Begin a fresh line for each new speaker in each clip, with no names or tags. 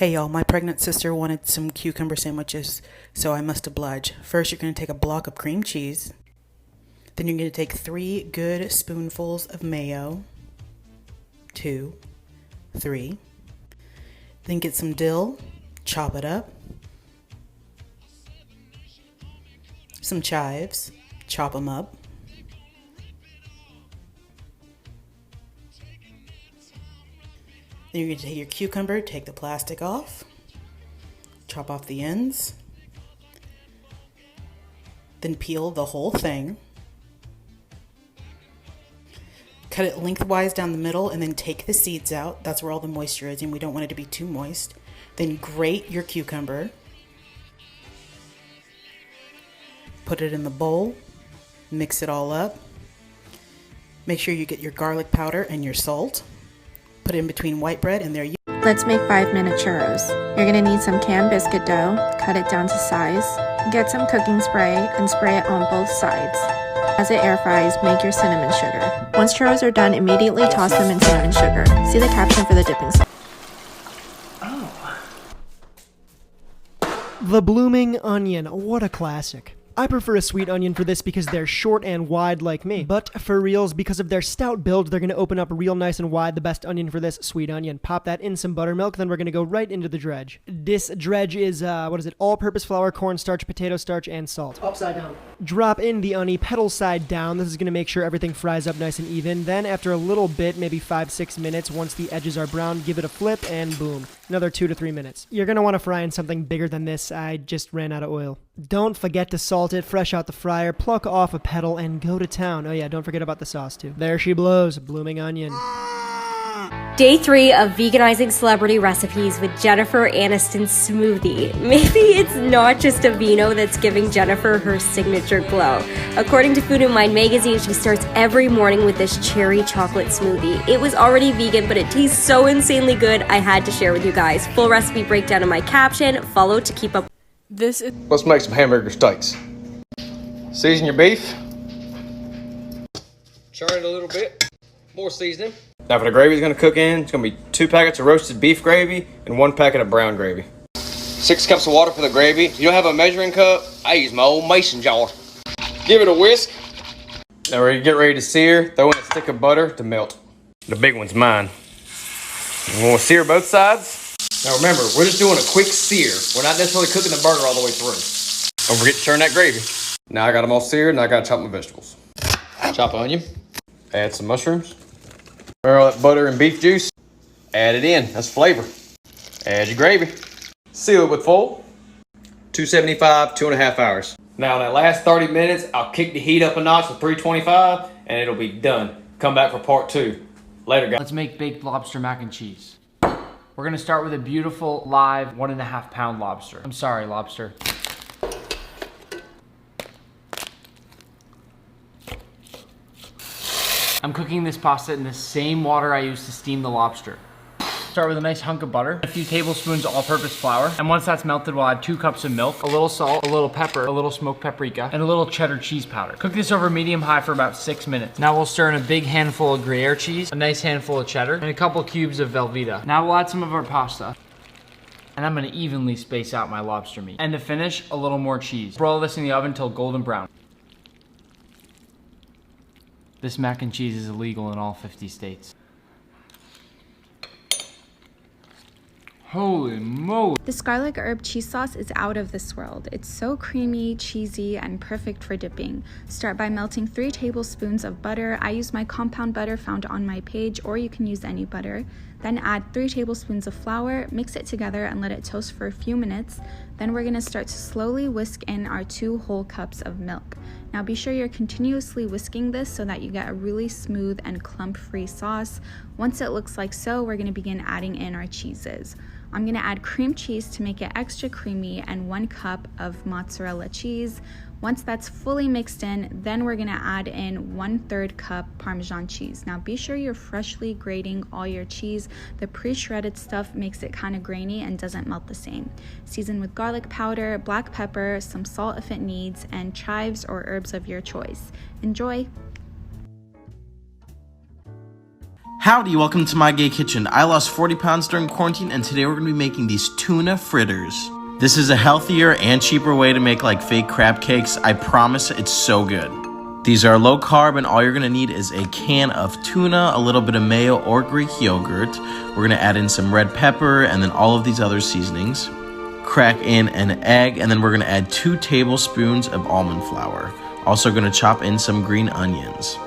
Hey y'all, my pregnant sister wanted some cucumber sandwiches, so I must oblige. First, you're going to take a block of cream cheese. Then you're going to take 3 good spoonfuls of mayo. 2, 3. Then get some dill, chop it up. Some chives, chop them up. Then you're going to take your cucumber, take the plastic off, chop off the ends, then peel the whole thing. Cut it lengthwise down the middle and then take the seeds out. That's where all the moisture is and we don't want it to be too moist. Then grate your cucumber. Put it in the bowl, mix it all up. Make sure you get your garlic powder and your salt. Put it in between white bread and there you go.
Let's make 5-minute churros. You're gonna need some canned biscuit dough, cut it down to size, get some cooking spray and spray it on both sides. As it air fries, make your cinnamon sugar. Once churros are done, immediately toss them in cinnamon sugar. See the caption for the dipping sauce.
The blooming onion, what a classic. I prefer a sweet onion for this because they're short and wide like me. But for reals, because of their stout build, they're going to open up real nice and wide. The best onion for this, sweet onion. Pop that in some buttermilk, then we're going to go right into the dredge. This dredge is, all-purpose flour, cornstarch, potato starch, and salt. Upside down. Drop in the onion, pedal side down. This is going to make sure everything fries up nice and even. Then after a little bit, maybe 5-6 minutes, once the edges are brown, give it a flip, and boom. Another 2 to 3 minutes. You're going to want to fry in something bigger than this. I just ran out of oil. Don't forget to salt it, fresh out the fryer, pluck off a petal, and go to town. Oh yeah, don't forget about the sauce too. There she blows, blooming onion.
Day 3 of veganizing celebrity recipes with Jennifer Aniston's smoothie. Maybe it's not just a vino that's giving Jennifer her signature glow. According to Food & Wine magazine, she starts every morning with this cherry chocolate smoothie. It was already vegan, but it tastes so insanely good, I had to share with you guys. Full recipe breakdown in my caption. Follow to keep up.
Let's make some hamburger steaks. Season your beef. Churn it a little bit. More seasoning. Now for the gravy it's going to cook in, it's going to be 2 packets of roasted beef gravy and 1 packet of brown gravy. 6 cups of water for the gravy. If you don't have a measuring cup, I use my old mason jar. Give it a whisk. Now we're get ready to sear. Throw in a stick of butter to melt. The big one's mine. We want to sear both sides. Now remember, we're just doing a quick sear. We're not necessarily cooking the burger all the way through. Don't forget to turn that gravy. Now I got them all seared, now I got to chop my vegetables. Chop onion. Add some mushrooms. All that butter and beef juice. Add it in. That's flavor. Add your gravy. Seal it with foil. 275, 2.5 hours. Now in that last 30 minutes, I'll kick the heat up a notch to 325 and it'll be done. Come back for part 2. Later, guys.
Let's make baked lobster mac and cheese. We're gonna start with a beautiful live 1.5 pound lobster. I'm sorry, lobster. I'm cooking this pasta in the same water I used to steam the lobster. Start with a nice hunk of butter, a few tablespoons all-purpose flour, and once that's melted, we'll add 2 cups of milk, a little salt, a little pepper, a little smoked paprika, and a little cheddar cheese powder. Cook this over medium-high for about 6 minutes. Now we'll stir in a big handful of Gruyere cheese, a nice handful of cheddar, and a couple cubes of Velveeta. Now we'll add some of our pasta. And I'm gonna evenly space out my lobster meat. And to finish, a little more cheese. Broil this in the oven until golden brown. This mac and cheese is illegal in all 50 states. Holy moly.
This garlic herb cheese sauce is out of this world. It's so creamy, cheesy, and perfect for dipping. Start by melting 3 tablespoons of butter. I use my compound butter found on my page, or you can use any butter. Then add 3 tablespoons of flour, mix it together and let it toast for a few minutes. Then we're gonna start to slowly whisk in our 2 whole cups of milk. Now be sure you're continuously whisking this so that you get a really smooth and clump-free sauce. Once it looks like so, we're gonna begin adding in our cheeses. I'm gonna add cream cheese to make it extra creamy and 1 cup of mozzarella cheese. Once that's fully mixed in, then we're gonna add in 1/3 cup Parmesan cheese. Now be sure you're freshly grating all your cheese. The pre-shredded stuff makes it kind of grainy and doesn't melt the same. Season with garlic powder, black pepper, some salt if it needs, and chives or herbs of your choice. Enjoy!
Howdy, welcome to My Gay Kitchen. I lost 40 pounds during quarantine, and today we're going to be making these tuna fritters. This is a healthier and cheaper way to make like fake crab cakes. I promise it's so good. These are low carb, and all you're going to need is a can of tuna, a little bit of mayo or Greek yogurt. We're going to add in some red pepper and then all of these other seasonings. Crack in an egg, and then we're going to add 2 tablespoons of almond flour. Also going to chop in some green onions.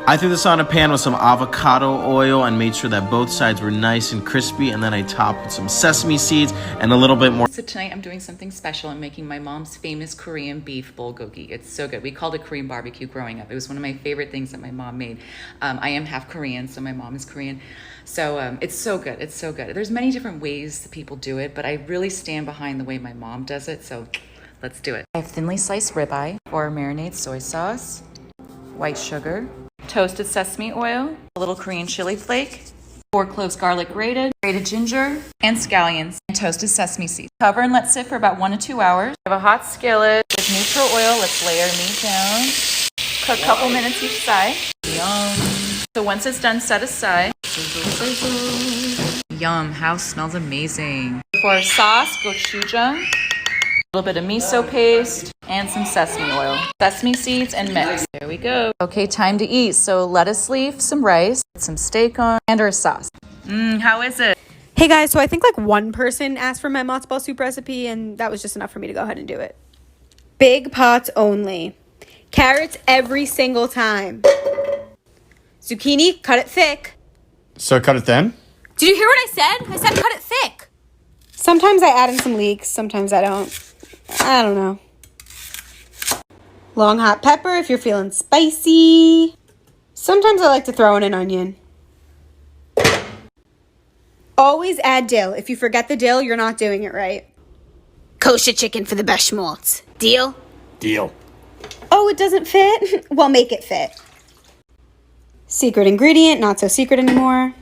I threw this on a pan with some avocado oil and made sure that both sides were nice and crispy, and then I topped with some sesame seeds and a little bit more.
So tonight I'm doing something special. I'm making my mom's famous Korean beef bulgogi. It's so good. We called it Korean barbecue growing up. It was one of my favorite things that my mom made. I am half Korean, so my mom is Korean. So it's so good. It's so good. There's many different ways that people do it, but I really stand behind the way my mom does it, so let's do it. I have thinly sliced ribeye, 4 marinade soy sauce, white sugar, toasted sesame oil, a little Korean chili flake, 4 cloves garlic grated ginger, and scallions, and toasted sesame seeds. Cover and let sit for about 1 to 2 hours. I have a hot skillet with neutral oil. Let's layer meat down. Cook a couple minutes each side. Yum. So once it's done, set aside. Yum, house smells amazing. For our sauce, gochujang, a little bit of miso paste, and some sesame oil. Sesame seeds and mix. There we go. Okay, time to eat. So lettuce leaf, some rice, some steak on, and our sauce. How is it?
Hey guys, so I think like one person asked for my matzo ball soup recipe, and that was just enough for me to go ahead and do it. Big pots only. Carrots every single time. Zucchini, cut it thick.
So cut it thin?
Did you hear what I said? I said cut it thick. Sometimes I add in some leeks, sometimes I don't. I don't know. Long hot pepper if you're feeling spicy. Sometimes I like to throw in an onion. Always add dill. If you forget the dill, you're not doing it right. Kosher chicken for the best schmaltz. Deal?
Deal.
Oh, it doesn't fit? Well, make it fit. Secret ingredient, not so secret anymore.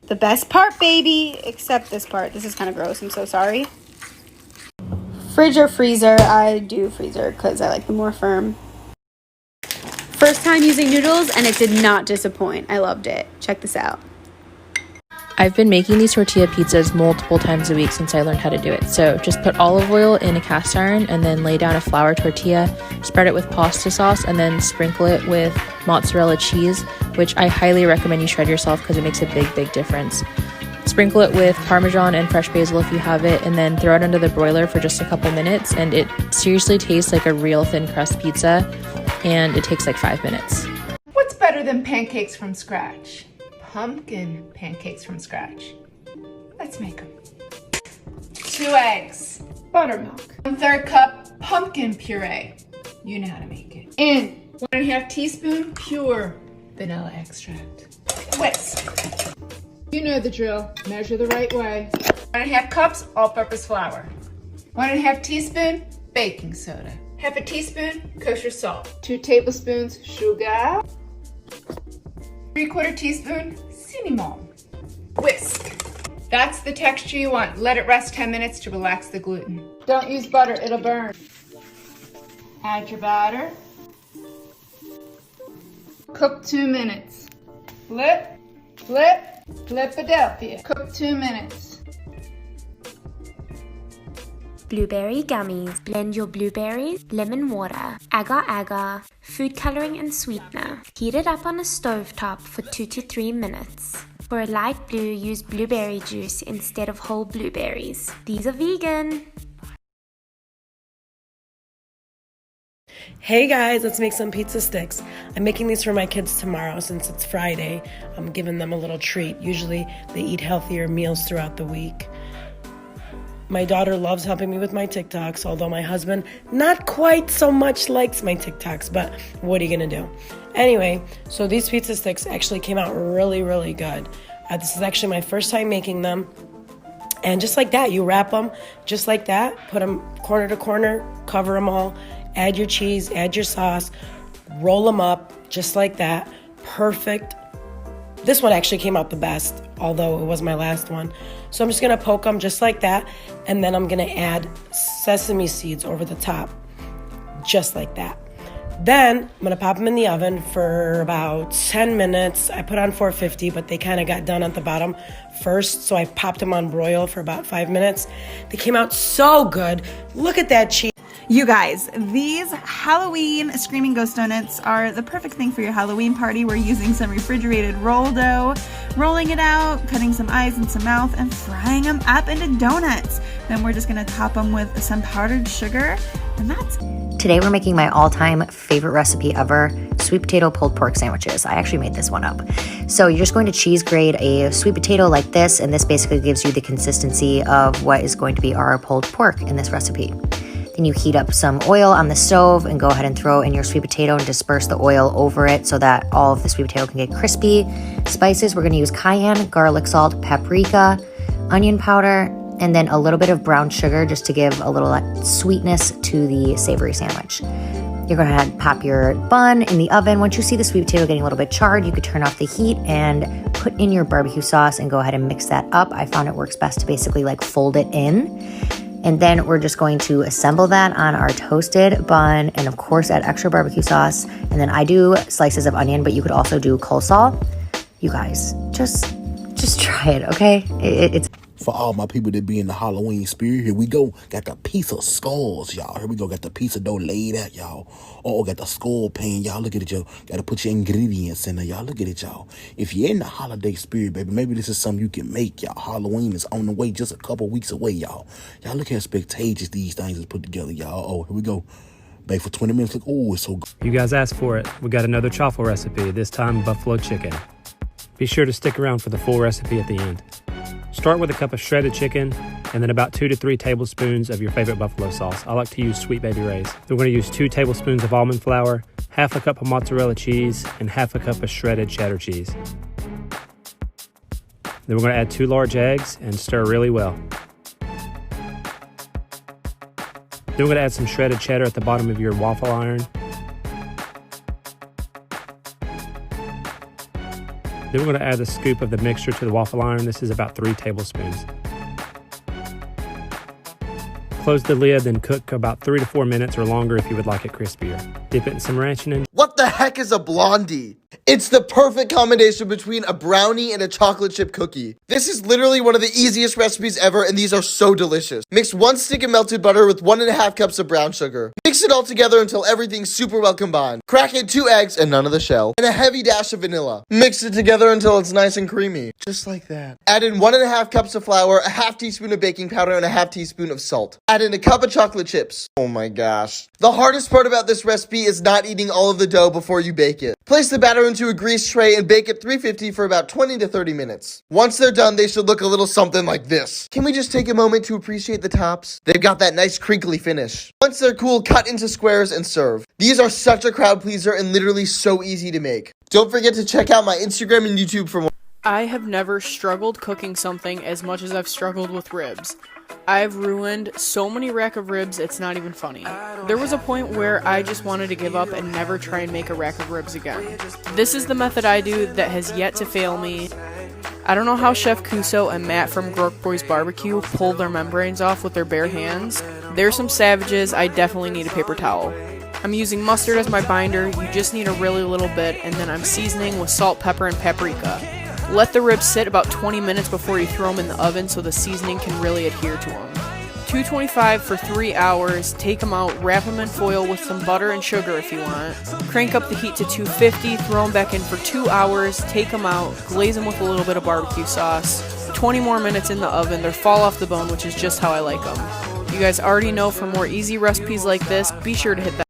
The best part, baby, except this part. This is kind of gross. I'm so sorry. Fridge or freezer? I do freezer because I like them more firm. First time using noodles, and it did not disappoint. I loved it. Check this out.
I've been making these tortilla pizzas multiple times a week since I learned how to do it. So just put olive oil in a cast iron and then lay down a flour tortilla, spread it with pasta sauce, and then sprinkle it with mozzarella cheese, which I highly recommend you shred yourself because it makes a big difference. Sprinkle it with Parmesan and fresh basil if you have it, and then throw it under the broiler for just a couple minutes, and it seriously tastes like a real thin crust pizza, and it takes like 5 minutes.
What's better than pancakes from scratch? Pumpkin pancakes from scratch. Let's make them. 2 eggs, buttermilk, 1/3 cup pumpkin puree. You know how to make it. And 1.5 teaspoon pure vanilla extract. Whisk. You know the drill. Measure the right way. 1.5 cups all-purpose flour. 1.5 teaspoon baking soda. 1/2 teaspoon kosher salt. 2 tablespoons sugar. 3/4 teaspoon cinnamon. Whisk. That's the texture you want. Let it rest 10 minutes to relax the gluten. Don't use butter, it'll burn. Add your batter. Cook 2 minutes. Flip, flip, Flipadelphia. Cook 2 minutes.
Blueberry gummies. Blend your blueberries, lemon water, agar-agar, food coloring and sweetener. Heat it up on a stovetop for 2 to 3 minutes. For a light blue, use blueberry juice instead of whole blueberries. These are vegan.
Hey guys, let's make some pizza sticks. I'm making these for my kids tomorrow since it's Friday. I'm giving them a little treat. Usually they eat healthier meals throughout the week. My daughter loves helping me with my TikToks, although my husband not quite so much likes my TikToks, but what are you gonna do? Anyway, so these pizza sticks actually came out really good. This is actually my first time making them. And just like that, you wrap them just like that, put them corner to corner, cover them all, add your cheese, add your sauce, roll them up just like that. Perfect. This one actually came out the best, although it was my last one. So I'm just gonna poke them just like that, and then I'm gonna add sesame seeds over the top, just like that. Then I'm gonna pop them in the oven for about 10 minutes. I put on 450, but they kind of got done at the bottom first, so I popped them on broil for about 5 minutes. They came out so good. Look at that cheese.
You guys, these Halloween Screaming Ghost Donuts are the perfect thing for your Halloween party. We're using some refrigerated roll dough, rolling it out, cutting some eyes and some mouth, and frying them up into donuts. Then we're just gonna top them with some powdered sugar, and that's
Today we're making my all-time favorite recipe ever, sweet potato pulled pork sandwiches. I actually made this one up. So you're just going to cheese grate a sweet potato like this, and this basically gives you the consistency of what is going to be our pulled pork in this recipe. Then you heat up some oil on the stove and go ahead and throw in your sweet potato and disperse the oil over it so that all of the sweet potato can get crispy. Spices, we're going to use cayenne, garlic salt, paprika, onion powder, and then a little bit of brown sugar just to give a little sweetness to the savory sandwich. You're going to pop your bun in the oven. Once you see the sweet potato getting a little bit charred, you could turn off the heat and put in your barbecue sauce and go ahead and mix that up. I found it works best to basically like fold it in. And then we're just going to assemble that on our toasted bun and of course add extra barbecue sauce. And then I do slices of onion, but you could also do coleslaw. You guys, just try it, okay? It's
For all my people that be in the Halloween spirit, here we go. Got the piece of skulls, y'all. Here we go. Got the piece of dough laid out, y'all. Oh, got the skull pan, y'all. Look at it, y'all. Got to put your ingredients in there, y'all. Look at it, y'all. If you're in the holiday spirit, baby, maybe this is something you can make, y'all. Halloween is on the way, just a couple weeks away, y'all. Y'all look how spectacular these things is put together, y'all. Oh, here we go. Bake for 20 minutes. Look, oh, it's so good.
You guys asked for it. We got another chaffle recipe, this time buffalo chicken. Be sure to stick around for the full recipe at the end. Start with a cup of shredded chicken and then about 2 to 3 tablespoons of your favorite buffalo sauce. I like to use Sweet Baby Ray's. We're going to use 2 tablespoons of almond flour, half a cup of mozzarella cheese, and half a cup of shredded cheddar cheese. Then we're going to add 2 large eggs and stir really well. Then we're going to add some shredded cheddar at the bottom of your waffle iron. Then we're going to add a scoop of the mixture to the waffle iron. This is about 3 tablespoons. Close the lid, then cook about 3 to 4 minutes or longer if you would like it crispier. Dip it in some ranch and
What the heck is a blondie? It's the perfect combination between a brownie and a chocolate chip cookie. This is literally one of the easiest recipes ever, and these are so delicious. Mix 1 stick of melted butter with 1.5 cups of brown sugar. Mix it all together until everything's super well combined. Crack in 2 eggs and none of the shell, and a heavy dash of vanilla. Mix it together until it's nice and creamy. Just like that. Add in 1.5 cups of flour, a half teaspoon of baking powder, and a half teaspoon of salt. Add in a cup of chocolate chips. Oh my gosh. The hardest part about this recipe is not eating all of the dough before you bake it. Place the batter into a greased tray and bake at 350 for about 20 to 30 minutes. Once they're done, they should look a little something like this. Can we just take a moment to appreciate the tops? They've got that nice crinkly finish. Once they're cool, cut into squares and serve. These are such a crowd pleaser and literally so easy to make. Don't forget to check out my Instagram and YouTube for more.
I have never struggled cooking something as much as I've struggled with ribs. I've ruined so many rack of ribs, it's not even funny. There was a point where I just wanted to give up and never try and make a rack of ribs again. This is the method I do that has yet to fail me. I don't know how Chef Kuso and Matt from Grok Boys Barbecue pulled their membranes off with their bare hands. They're some savages. I definitely need a paper towel. I'm using mustard as my binder. You just need a really little bit, and then I'm seasoning with salt, pepper, and paprika. Let the ribs sit about 20 minutes before you throw them in the oven so the seasoning can really adhere to them. 225 for 3 hours, take them out, wrap them in foil with some butter and sugar if you want. Crank up the heat to 250, throw them back in for 2 hours, take them out, glaze them with a little bit of barbecue sauce. 20 more minutes in the oven, they'll fall off the bone, which is just how I like them. You guys already know for more easy recipes like this, be sure to hit that